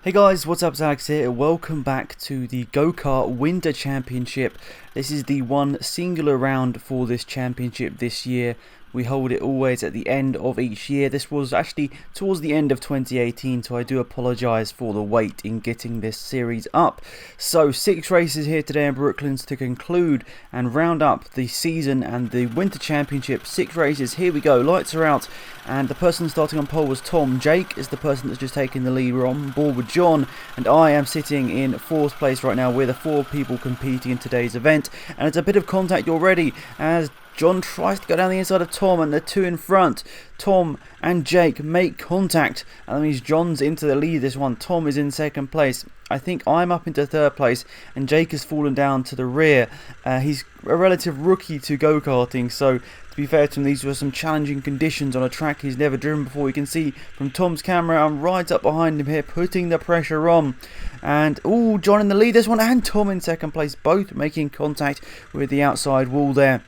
Hey guys, what's up? It's Alex here. Welcome back to the Go-Kart Winter Championship. This is the one singular round for this championship this year. We hold it always at the end of each year. This was actually towards the end of 2018, so I do apologise for the wait in getting this series up. So 6 races here today in Brooklands to conclude and round up the season and the Winter Championship. 6 races, here we go, lights are out, and the person starting on pole was Tom. Jake is the person that's just taken the lead. We're on board with John, and I am sitting in 4th place right now. We're the 4 people competing in today's event, and it's a bit of contact already as John tries to go down the inside of Tom, and the 2 in front, Tom and Jake, make contact, and that means John's into the lead this one. Tom is in 2nd place. I think I'm up into 3rd place, and Jake has fallen down to the rear. He's a relative rookie to go-karting, so to be fair to him, these were some challenging conditions on a track he's never driven before. You can see from Tom's camera, I'm right up behind him here, putting the pressure on. And, oh, John in the lead this one, and Tom in 2nd place, both making contact with the outside wall there.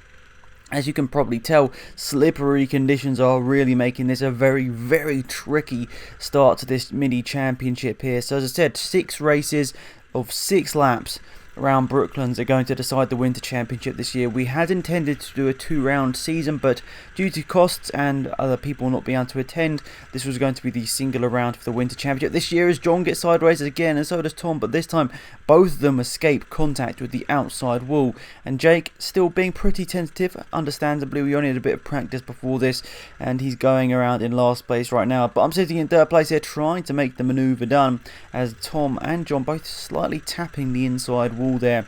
As you can probably tell, slippery conditions are really making this a very, very tricky start to this mini championship here. So as I said, 6 races of 6 laps around Brooklands are going to decide the Winter Championship this year. We had intended to do a 2-round season, but due to costs and other people not being able to attend, this was going to be the singular round for the Winter Championship this year, as John gets sideways again, and so does Tom, but this time both of them escape contact with the outside wall, and Jake still being pretty tentative. Understandably, we only had a bit of practice before this, and he's going around in last place right now, but I'm sitting in 3rd place here trying to make the manoeuvre done, as Tom and John both slightly tapping the inside wall there.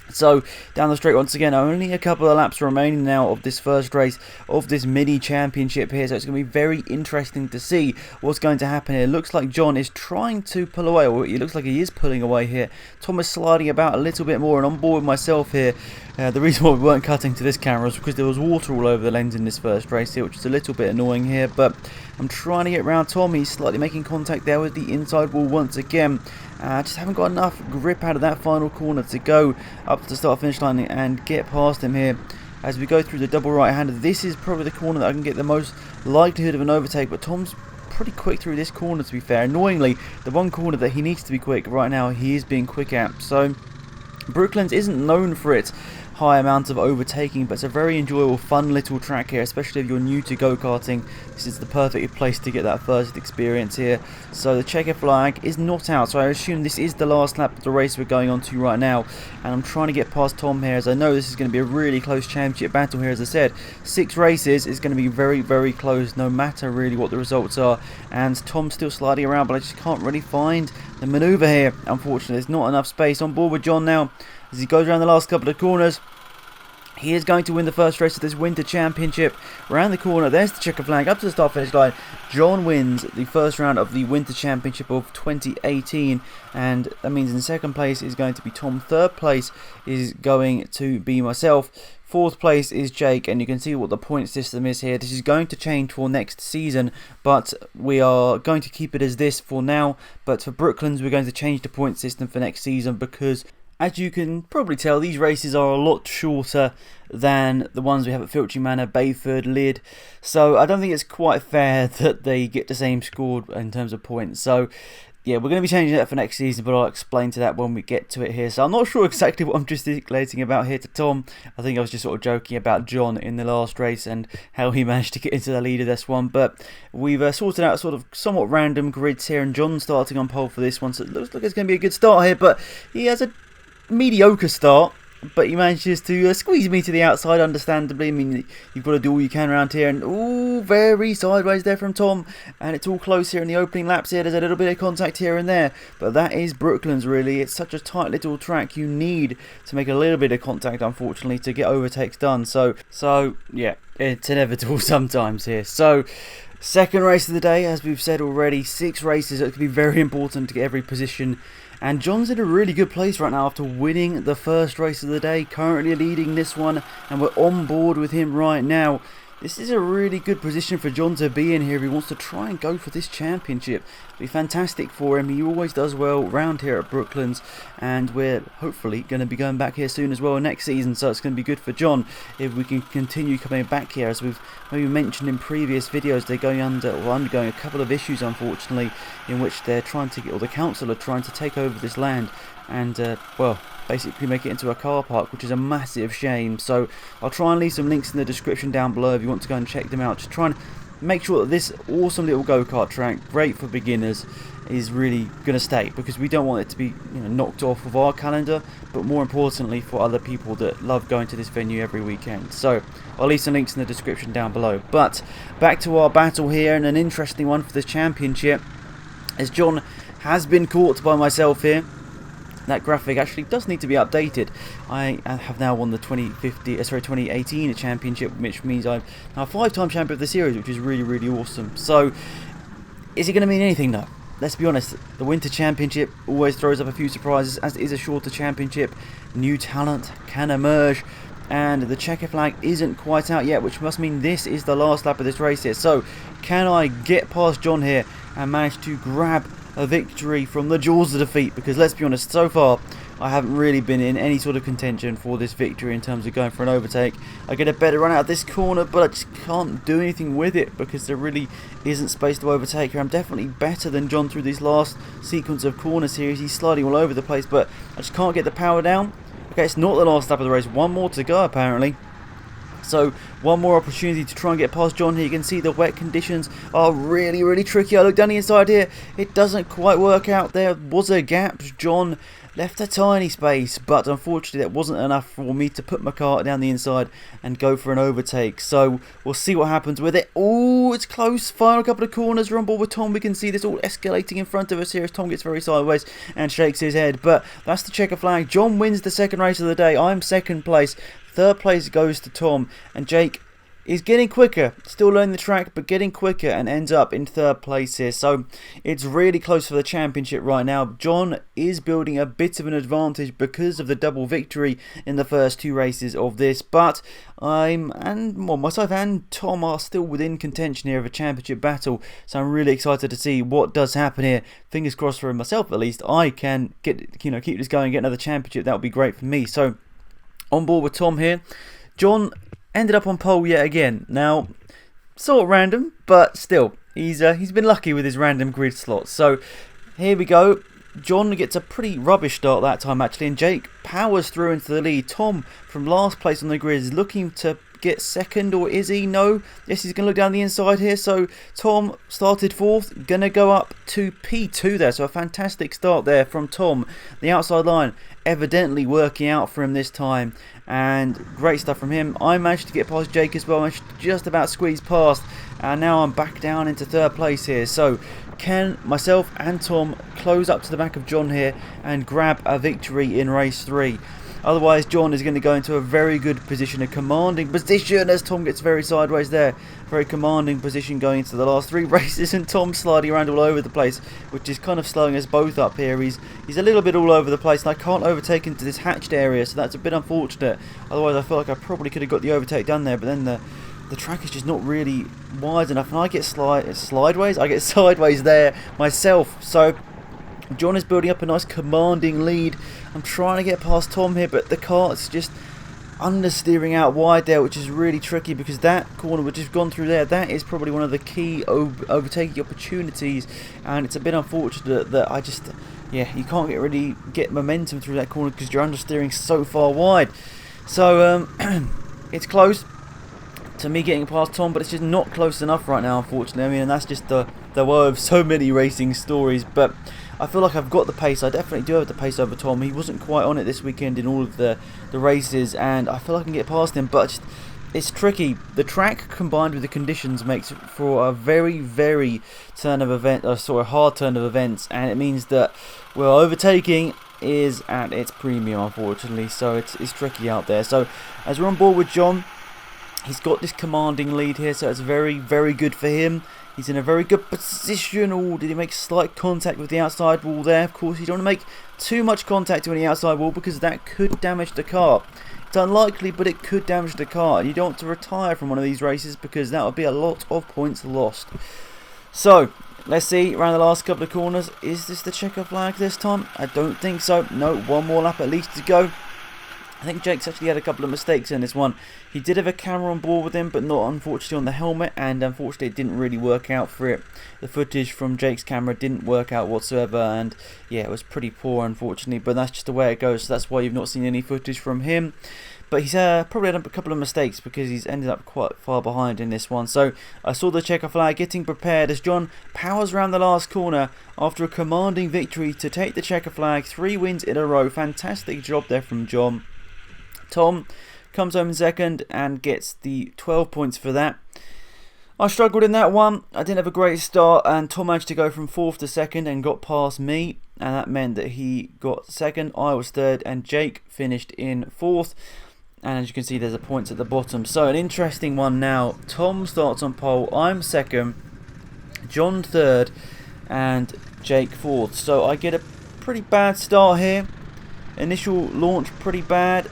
So down the straight once again, only a couple of laps remaining now of this first race of this mini championship here, so it's going to be very interesting to see what's going to happen here. Looks like John is trying to pull away, or it looks like he is pulling away here. Tom is sliding about a little bit more, and on board with myself here. The reason why we weren't cutting to this camera was because there was water all over the lens in this first race here, which is a little bit annoying here, but I'm trying to get around Tom. He's slightly making contact there with the inside wall once again. Just haven't got enough grip out of that final corner to go up to the start finish line and get past him here. As we go through the double right-hander, this is probably the corner that I can get the most likelihood of an overtake, but Tom's pretty quick through this corner, to be fair. Annoyingly, the one corner that he needs to be quick right now, he is being quick at. So Brooklands isn't known for its high amount of overtaking, but it's a very enjoyable, fun little track here, especially if you're new to go-karting. This is the perfect place to get that first experience here. So the checker flag is not out, so I assume this is the last lap of the race we're going on to right now, and I'm trying to get past Tom here, as I know this is going to be a really close championship battle here. As I said, 6 races is going to be very, very close, no matter really what the results are, and Tom's still sliding around, but I just can't really find the manoeuvre here. Unfortunately, there's not enough space. On board with John now as he goes around the last couple of corners. He is going to win the first race of this Winter Championship. Around the corner, there's the checker flag up to the start finish line. John wins the first round of the Winter Championship of 2018, and that means in 2nd place is going to be Tom. 3rd place is going to be myself. 4th place is Jake, and you can see what the point system is here. This is going to change for next season, but we are going to keep it as this for now. But for Brooklands, we're going to change the point system for next season, because as you can probably tell, these races are a lot shorter than the ones we have at Filching Manor, Bayford, Lydd. So I don't think it's quite fair that they get the same score in terms of points. So yeah, we're going to be changing that for next season, but I'll explain to that when we get to it here. So I'm not sure exactly what I'm gesticulating about here to Tom. I think I was just sort of joking about John in the last race and how he managed to get into the lead of this one. But we've sorted out sort of somewhat random grids here, and John's starting on pole for this one. So it looks like it's going to be a good start here, but he has a mediocre start, but he manages to squeeze me to the outside, understandably. I mean, you've got to do all you can around here, and ooh, very sideways there from Tom, and it's all close here in the opening laps here. There's a little bit of contact here and there, but that is Brooklands really. It's such a tight little track, you need to make a little bit of contact, unfortunately, to get overtakes done. So yeah, it's inevitable sometimes here. So 2nd race of the day, as we've said already, 6 races. It could be very important to get every position, and John's in a really good place right now after winning the first race of the day, currently leading this one, and we're on board with him right now. This is a really good position for John to be in here if he wants to try and go for this championship. be fantastic for him. He always does well round here at Brooklands, and we're hopefully going to be going back here soon as well next season, so it's going to be good for John if we can continue coming back here. As we've maybe mentioned in previous videos, they're undergoing a couple of issues, unfortunately, in which they're trying to get, or the council are trying to take over this land and well, basically make it into a car park, which is a massive shame. So I'll try and leave some links in the description down below if you want to go and check them out. Just try and make sure that this awesome little go-kart track, great for beginners, is really going to stay, because we don't want it to be, you know, knocked off of our calendar, but more importantly for other people that love going to this venue every weekend. So I'll leave some links in the description down below. But back to our battle here, and an interesting one for this championship, as John has been caught by myself here. That graphic actually does need to be updated. I have now won the 2018 championship, which means I'm now a 5-time champion of the series, which is really, really awesome. So, is it going to mean anything? No. Let's be honest, the Winter Championship always throws up a few surprises, as it is a shorter championship. New talent can emerge, and the checker flag isn't quite out yet, which must mean this is the last lap of this race here. So, can I get past John here and manage to grab a victory from the jaws of defeat? Because let's be honest, so far I haven't really been in any sort of contention for this victory in terms of going for an overtake. I get a better run out of this corner, but I just can't do anything with it because there really isn't space to overtake here. I'm definitely better than John through this last sequence of corners here. He's sliding all over the place, but I just can't get the power down. Okay, it's not the last lap of the race. One more to go apparently. So one more opportunity to try and get past John here. You can see the wet conditions are really, really tricky. I look down the inside here. It doesn't quite work out. There was a gap. John left a tiny space, but unfortunately that wasn't enough for me to put my car down the inside and go for an overtake. So we'll see what happens with it. Oh, it's close. Final couple of corners. We're on board with Tom. We can see this all escalating in front of us here as Tom gets very sideways and shakes his head. But that's the checker flag. John wins the second race of the day. I'm second place. Third place goes to Tom, and Jake is getting quicker, still learning the track, but getting quicker, and ends up in third place here. So it's really close for the championship right now. John is building a bit of an advantage because of the double victory in the first two races of this, but myself and Tom are still within contention here of a championship battle. So I'm really excited to see what does happen here. Fingers crossed for myself at least. I can keep this going and get another championship. That would be great for me. So on board with Tom here. John ended up on pole yet again. Now, sort of random, but still, he's been lucky with his random grid slots. So here we go. John gets a pretty rubbish start that time actually, and Jake powers through into the lead. Tom from last place on the grid is looking to get second, or is he? No. Yes, he's going to look down the inside here. So Tom started fourth, going to go up to P2 there. So a fantastic start there from Tom. The outside line evidently working out for him this time, and great stuff from him. I managed to get past Jake as well. I managed to just about squeeze past, and now I'm back down into third place here. So can myself and Tom close up to the back of John here and grab a victory in race 3? Otherwise, John is going to go into a very good position, a commanding position, as Tom gets very sideways there. Very commanding position going into the last 3 races, and Tom sliding around all over the place, which is kind of slowing us both up here. He's a little bit all over the place, and I can't overtake into this hatched area, so that's a bit unfortunate. Otherwise, I feel like I probably could have got the overtake done there, but then the track is just not really wide enough, and I get sideways there myself. So John is building up a nice commanding lead. I'm trying to get past Tom here, but the cart's just understeering out wide there, which is really tricky because that corner we've just gone through there, that is probably one of the key overtaking opportunities, and it's a bit unfortunate that you can't really get momentum through that corner because you're understeering so far wide. So it's close to me getting past Tom, but it's just not close enough right now, unfortunately. I mean, and that's just the woe of so many racing stories, but I feel like I've got the pace. I definitely do have the pace over Tom. He wasn't quite on it this weekend in all of the races, and I feel like I can get past him, but it's tricky. The track combined with the conditions makes for a very, very hard turn of events, and it means that, well, overtaking is at its premium, unfortunately, so it's tricky out there. So as we're on board with John, he's got this commanding lead here, so it's very, very good for him. He's in a very good position. Oh, did he make slight contact with the outside wall there? Of course, you don't want to make too much contact with the outside wall because that could damage the car. It's unlikely, but it could damage the car. And you don't want to retire from one of these races because that would be a lot of points lost. So, Let's see, around the last couple of corners, is this the checker flag this time? I don't think so. No, one more lap at least to go. I think Jake's actually had a couple of mistakes in this one. He did have a camera on board with him, but not unfortunately on the helmet, and unfortunately it didn't really work out for it. The footage from Jake's camera didn't work out whatsoever, and yeah, it was pretty poor unfortunately, but that's just the way it goes, so that's why you've not seen any footage from him. But he's probably had a couple of mistakes because he's ended up quite far behind in this one. So I saw the checker flag getting prepared as John powers around the last corner after a commanding victory to take the checker flag. 3 wins in a row. Fantastic job there from John. Tom comes home in second and gets the 12 points for that. I struggled in that one. I didn't have a great start, and Tom managed to go from 4th to 2nd and got past me, and that meant that he got 2nd, I was 3rd, and Jake finished in 4th. And as you can see, there's the points at the bottom. So an interesting one now. Tom starts on pole, I'm 2nd, John 3rd, and Jake 4th. So I get a pretty bad start here. Initial launch pretty bad.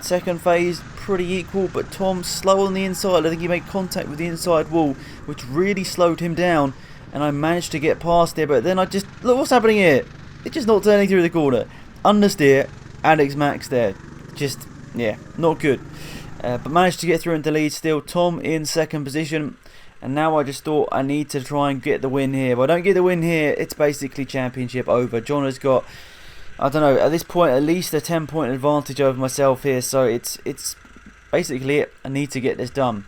Second phase pretty equal, but Tom slow on the inside. I think he made contact with the inside wall, which really slowed him down, and I managed to get past there. But then I just look what's happening here. It's just not turning through the corner. Understeer, Alex Max there. Just yeah, not good. But managed to get through into the lead still. Tom in 2nd position, and now I just thought I need to try and get the win here. If I don't get the win here, it's basically championship over. John has got, I don't know, at this point at least a 10-point advantage over myself here, so it's basically it. I need to get this done.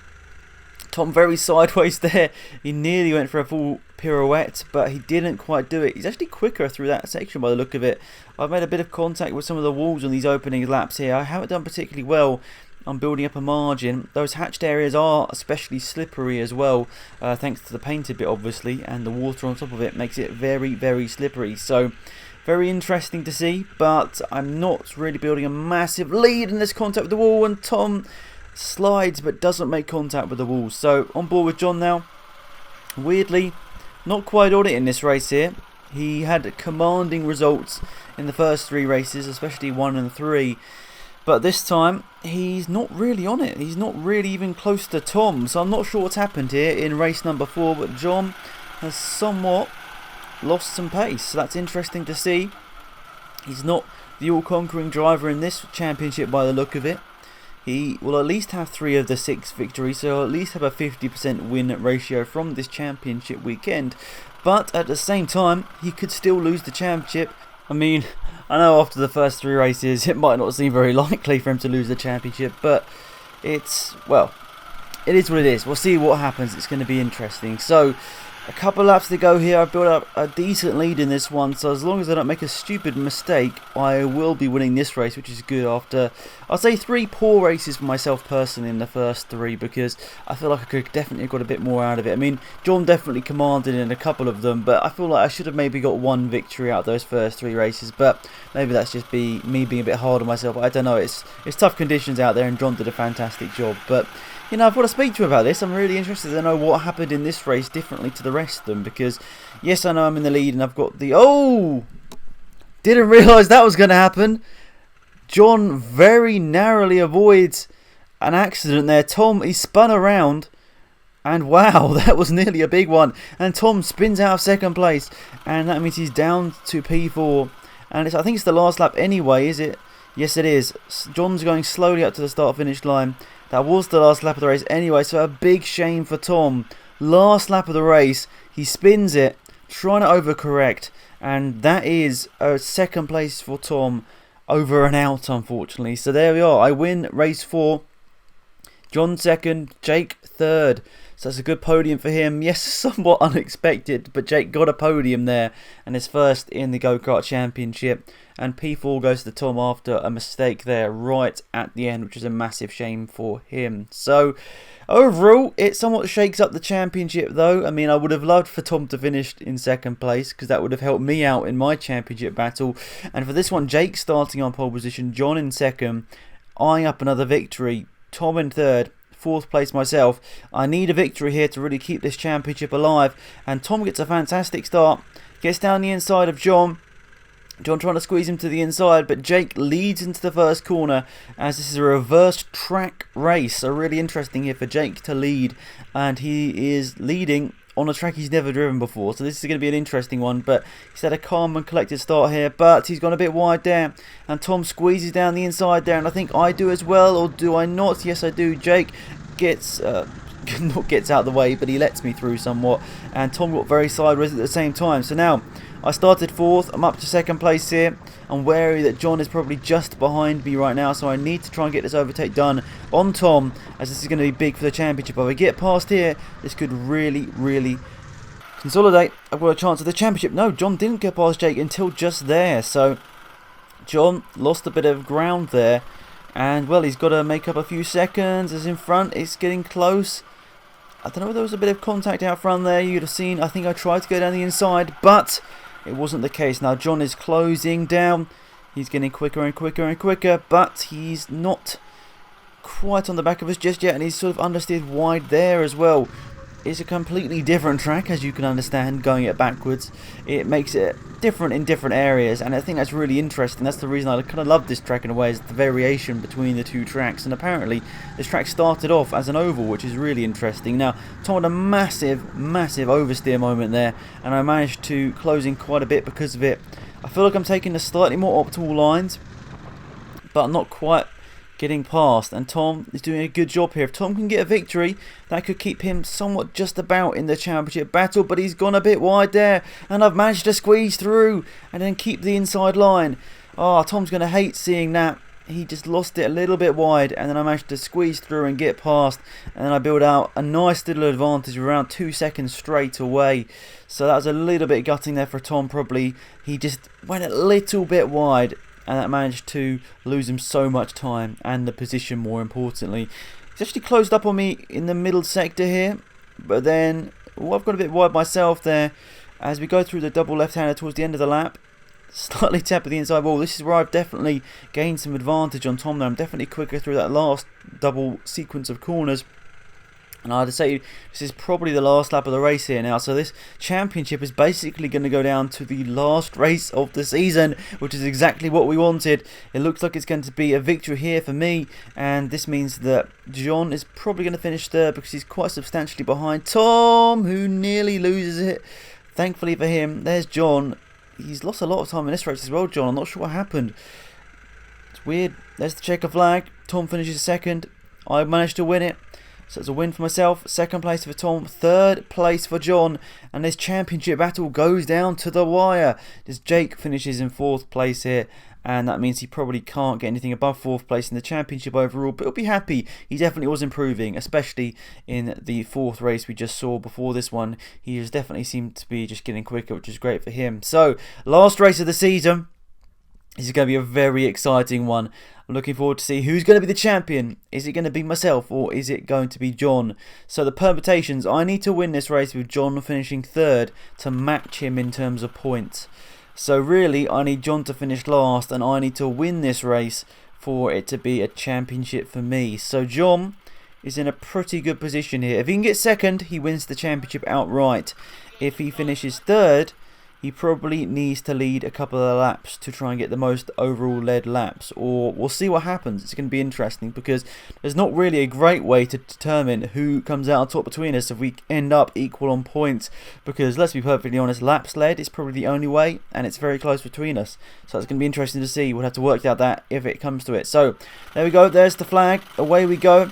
Tom very sideways there. He nearly went for a full pirouette, but he didn't quite do it. He's actually quicker through that section by the look of it. I've made a bit of contact with some of the walls on these opening laps here. I haven't done particularly well on building up a margin. Those hatched areas are especially slippery as well, thanks to the painted bit obviously, and the water on top of it makes it very, very slippery. So very interesting to see, but I'm not really building a massive lead in this contact with the wall, and Tom slides but doesn't make contact with the wall. So on board with John now. Weirdly, not quite on it in this race here. He had commanding results in the first 3 races, especially 1 and 3. But this time, he's not really on it. He's not really even close to Tom. So I'm not sure what's happened here in race number 4. But John has somewhat lost some pace. So that's interesting to see. He's not the all-conquering driver in this championship by the look of it. He will at least have 3 of the 6 victories, so he'll at least have a 50% win ratio from this championship weekend. But at the same time, he could still lose the championship. I mean, I know after the first 3 races, it might not seem very likely for him to lose the championship, but it's, well, it is what it is. We'll see what happens. It's going to be interesting. So, a couple laps to go here. I've built up a decent lead in this one, so as long as I don't make a stupid mistake, I will be winning this race, which is good after, I'll say, 3 poor races for myself personally in the first 3, because I feel like I could definitely have got a bit more out of it. I mean, John definitely commanded in a couple of them, but I feel like I should have maybe got 1 victory out of those first 3 races, but maybe that's just me being a bit hard on myself. I don't know, it's tough conditions out there, and John did a fantastic job, but you know, I've got to speak to him about this. I'm really interested to know what happened in this race differently to the rest of them, because yes, I know I'm in the lead and I've got the... Oh! Didn't realise that was going to happen. John very narrowly avoids an accident there. Tom, he spun around, and wow, that was nearly a big one. And Tom spins out of 2nd place, and that means he's down to P4. And I think it's the last lap anyway, is it? Yes, it is. John's going slowly up to the start-finish line. That was the last lap of the race anyway, so a big shame for Tom. Last lap of the race, he spins it, trying to overcorrect, and that is a 2nd place for Tom, over and out unfortunately. So there we are, I win race 4, John 2nd, Jake 3rd. So that's a good podium for him. Yes, somewhat unexpected, but Jake got a podium there and is first in the Go-Kart Championship. And P4 goes to Tom after a mistake there right at the end, which is a massive shame for him. So overall, it somewhat shakes up the championship though. I mean, I would have loved for Tom to finish in 2nd place, because that would have helped me out in my championship battle. And for this one, Jake starting on pole position, John in 2nd, eyeing up another victory, Tom in 3rd. 4th place myself. I need a victory here to really keep this championship alive, and Tom gets a fantastic start, gets down the inside of John trying to squeeze him to the inside, but Jake leads into the first corner as this is a reverse track race. So really interesting here for Jake to lead, and he is leading on a track he's never driven before. So this is going to be an interesting one. But he's had a calm and collected start here. But he's gone a bit wide there. And Tom squeezes down the inside there. And I think I do as well. Or do I not? Yes, I do. Jake gets... not gets out of the way, but he lets me through somewhat. And Tom got very sideways at the same time. So now... I started 4th, I'm up to 2nd place here. I'm wary that John is probably just behind me right now, so I need to try and get this overtake done on Tom, as this is going to be big for the championship. If I get past here, this could really, really consolidate. I've got a chance at the championship. No, John didn't get past Jake until just there, so John lost a bit of ground there. And, well, he's got to make up a few seconds. As in front, it's getting close. I don't know if there was a bit of contact out front there. You'd have seen, I think I tried to go down the inside, but... it wasn't the case. Now John is closing down. He's getting quicker and quicker and quicker, but he's not quite on the back of us just yet, and he's sort of understeered wide there as well. It's a completely different track, as you can understand, going it backwards. It makes it different in different areas, and I think that's really interesting. That's the reason I kind of love this track in a way, is the variation between the two tracks. And apparently this track started off as an oval, which is really interesting. Now Tom had a massive oversteer moment there, and I managed to close in quite a bit because of it. I feel like I'm taking the slightly more optimal lines, but I'm not quite getting past, and Tom is doing a good job here. If Tom can get a victory, that could keep him somewhat just about in the championship battle, but he's gone a bit wide there, and I've managed to squeeze through and then keep the inside line. Oh, Tom's going to hate seeing that. He just lost it a little bit wide, and then I managed to squeeze through and get past, and then I built out a nice little advantage of around 2 seconds straight away. So that was a little bit gutting there for Tom, probably. He just went a little bit wide, and that managed to lose him so much time and the position, more importantly. He's actually closed up on me in the middle sector here, but then I've got a bit wide myself there as we go through the double left-hander towards the end of the lap. Slightly tap of the inside wall. This is where I've definitely gained some advantage on Tom there. I'm definitely quicker through that last double sequence of corners. And I'd say this is probably the last lap of the race here now. So this championship is basically going to go down to the last race of the season, which is exactly what we wanted. It looks like it's going to be a victory here for me. And this means that John is probably going to finish 3rd because he's quite substantially behind Tom, who nearly loses it. Thankfully for him, there's John. He's lost a lot of time in this race as well, John. I'm not sure what happened. It's weird. There's the checker flag. Tom finishes 2nd. I managed to win it. So it's a win for myself, 2nd place for Tom, 3rd place for John, and this championship battle goes down to the wire. As Jake finishes in 4th place here, and that means he probably can't get anything above 4th place in the championship overall, but he'll be happy. He definitely was improving, especially in the 4th race we just saw before this one. He has definitely seemed to be just getting quicker, which is great for him. So, last race of the season. This is going to be a very exciting one. I'm looking forward to see who's going to be the champion. Is it going to be myself or is it going to be John? So the permutations, I need to win this race with John finishing 3rd to match him in terms of points. So really I need John to finish last and I need to win this race for it to be a championship for me. So John is in a pretty good position here. If he can get 2nd, he wins the championship outright. If he finishes 3rd, he probably needs to lead a couple of laps to try and get the most overall led laps, or we'll see what happens. It's going to be interesting because there's not really a great way to determine who comes out on top between us if we end up equal on points, because let's be perfectly honest, laps led is probably the only way and it's very close between us. So it's going to be interesting to see. We'll have to work out that if it comes to it. So there we go, there's the flag, away we go.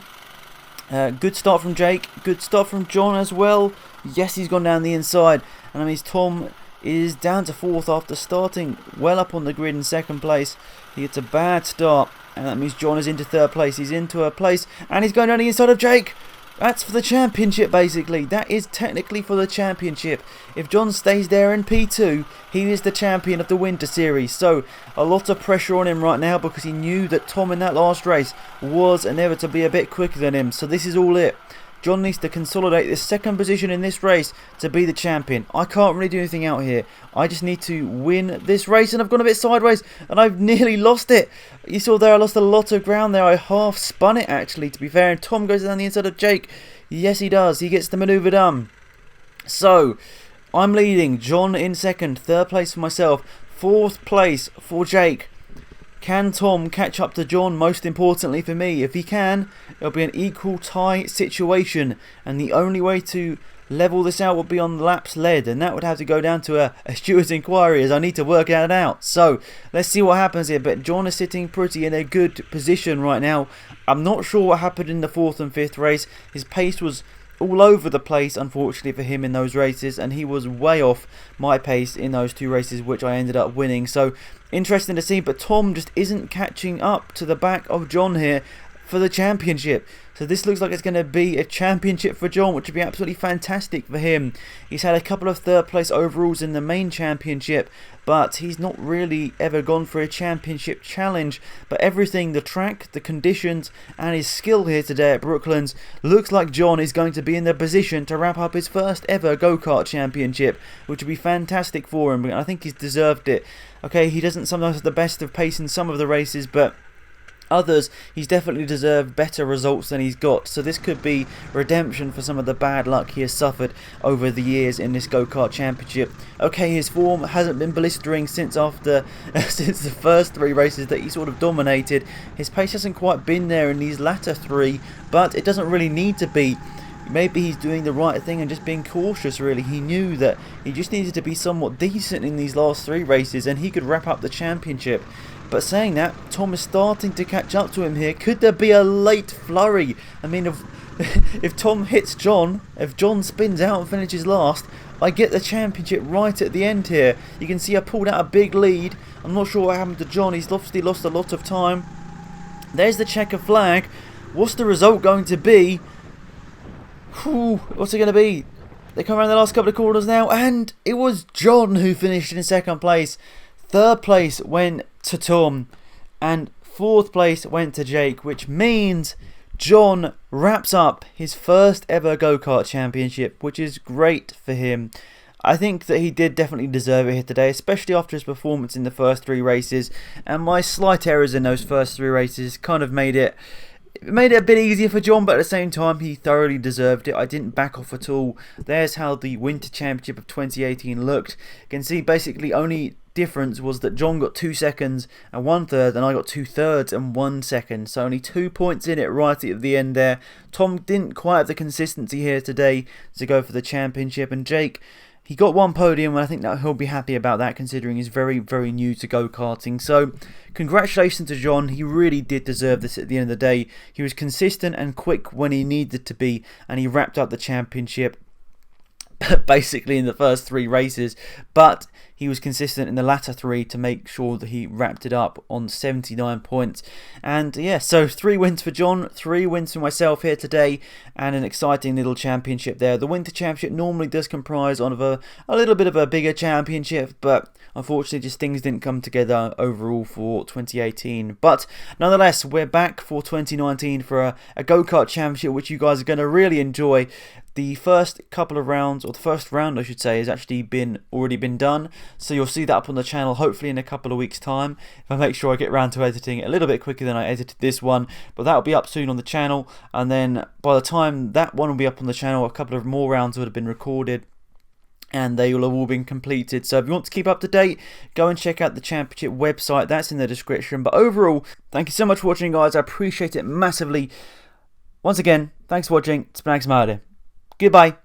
Good start from Jake, good start from John as well. Yes, he's gone down the inside, and that means Tom is down to 4th after starting well up on the grid in 2nd place. He gets a bad start, and that means John is into 3rd place. He's into a place, and he's going down the inside of Jake. That's for the championship, basically. That is technically for the championship. If John stays there in P2, he is the champion of the Winter Series. So, a lot of pressure on him right now because he knew that Tom in that last race was inevitably a bit quicker than him. So this is all it. John needs to consolidate this 2nd position in this race to be the champion. I can't really do anything out here. I just need to win this race, and I've gone a bit sideways and I've nearly lost it. You saw there I lost a lot of ground there. I half spun it actually, to be fair, and Tom goes down the inside of Jake. Yes, he does. He gets the manoeuvre done. So, I'm leading. John in 2nd, 3rd place for myself, 4th place for Jake. Can Tom catch up to John, most importantly for me? If he can, it'll be an equal tie situation. And the only way to level this out would be on laps led, and that would have to go down to a steward's inquiry, as I need to work that out. So let's see what happens here. But John is sitting pretty in a good position right now. I'm not sure what happened in the 4th and 5th race. His pace was all over the place, unfortunately for him, in those races, and he was way off my pace in those 2 races, which I ended up winning. So interesting to see, but Tom just isn't catching up to the back of John here for the championship. So this looks like it's going to be a championship for John, which would be absolutely fantastic for him. He's had a couple of 3rd place overalls in the main championship, but he's not really ever gone for a championship challenge. But everything, the track, the conditions, and his skill here today at Brooklands, looks like John is going to be in the position to wrap up his first ever go-kart championship, which would be fantastic for him. I think he's deserved it. Okay, he doesn't sometimes have the best of pace in some of the races, but others, he's definitely deserved better results than he's got. So this could be redemption for some of the bad luck he has suffered over the years in this go-kart championship. Okay, his form hasn't been blistering since the first 3 races that he sort of dominated. His pace hasn't quite been there in these latter 3, but it doesn't really need to be. Maybe he's doing the right thing and just being cautious, really. He knew that he just needed to be somewhat decent in these last 3 races and he could wrap up the championship. But saying that, Tom is starting to catch up to him here. Could there be a late flurry? I mean, if Tom hits John, if John spins out and finishes last, I get the championship right at the end here. You can see I pulled out a big lead. I'm not sure what happened to John. He's obviously lost a lot of time. There's the checker flag. What's the result going to be? Whew, what's it going to be? They come around the last couple of corners now, and it was John who finished in 2nd place. 3rd place went to Tom, and 4th place went to Jake, which means John wraps up his first ever go-kart championship, which is great for him. I think that he did definitely deserve it here today, especially after his performance in the first 3 races, and my slight errors in those first 3 races kind of made it a bit easier for John, but at the same time he thoroughly deserved it. I didn't back off at all. There's how the Winter Championship of 2018 looked. You can see basically only difference was that John got 2 seconds and 1/3, and I got 2/3 and 1 second. So only 2 points in it right at the end there. Tom didn't quite have the consistency here today to go for the championship, and Jake, he got 1 podium, and I think that he'll be happy about that, considering he's very, very new to go-karting. So congratulations to John. He really did deserve this at the end of the day. He was consistent and quick when he needed to be, and he wrapped up the championship basically in the first 3 races, but he was consistent in the latter 3 to make sure that he wrapped it up on 79 points. And yeah, so 3 wins for John, 3 wins for myself here today, and an exciting little championship there. The Winter Championship normally does comprise of a little bit of a bigger championship, but unfortunately just things didn't come together overall for 2018. But nonetheless, we're back for 2019 for a go-kart championship, which you guys are going to really enjoy. The first couple of rounds, or the first round I should say, has actually already been done, so you'll see that up on the channel hopefully in a couple of weeks time, if I make sure I get around to editing it a little bit quicker than I edited this one. But that'll be up soon on the channel, and then by the time that one will be up on the channel, a couple of more rounds would have been recorded and they will have all been completed. So if you want to keep up to date, go and check out the championship website, that's in the description. But overall, thank you so much for watching, guys. I appreciate it massively. Once again, thanks for watching. It's been Goodbye.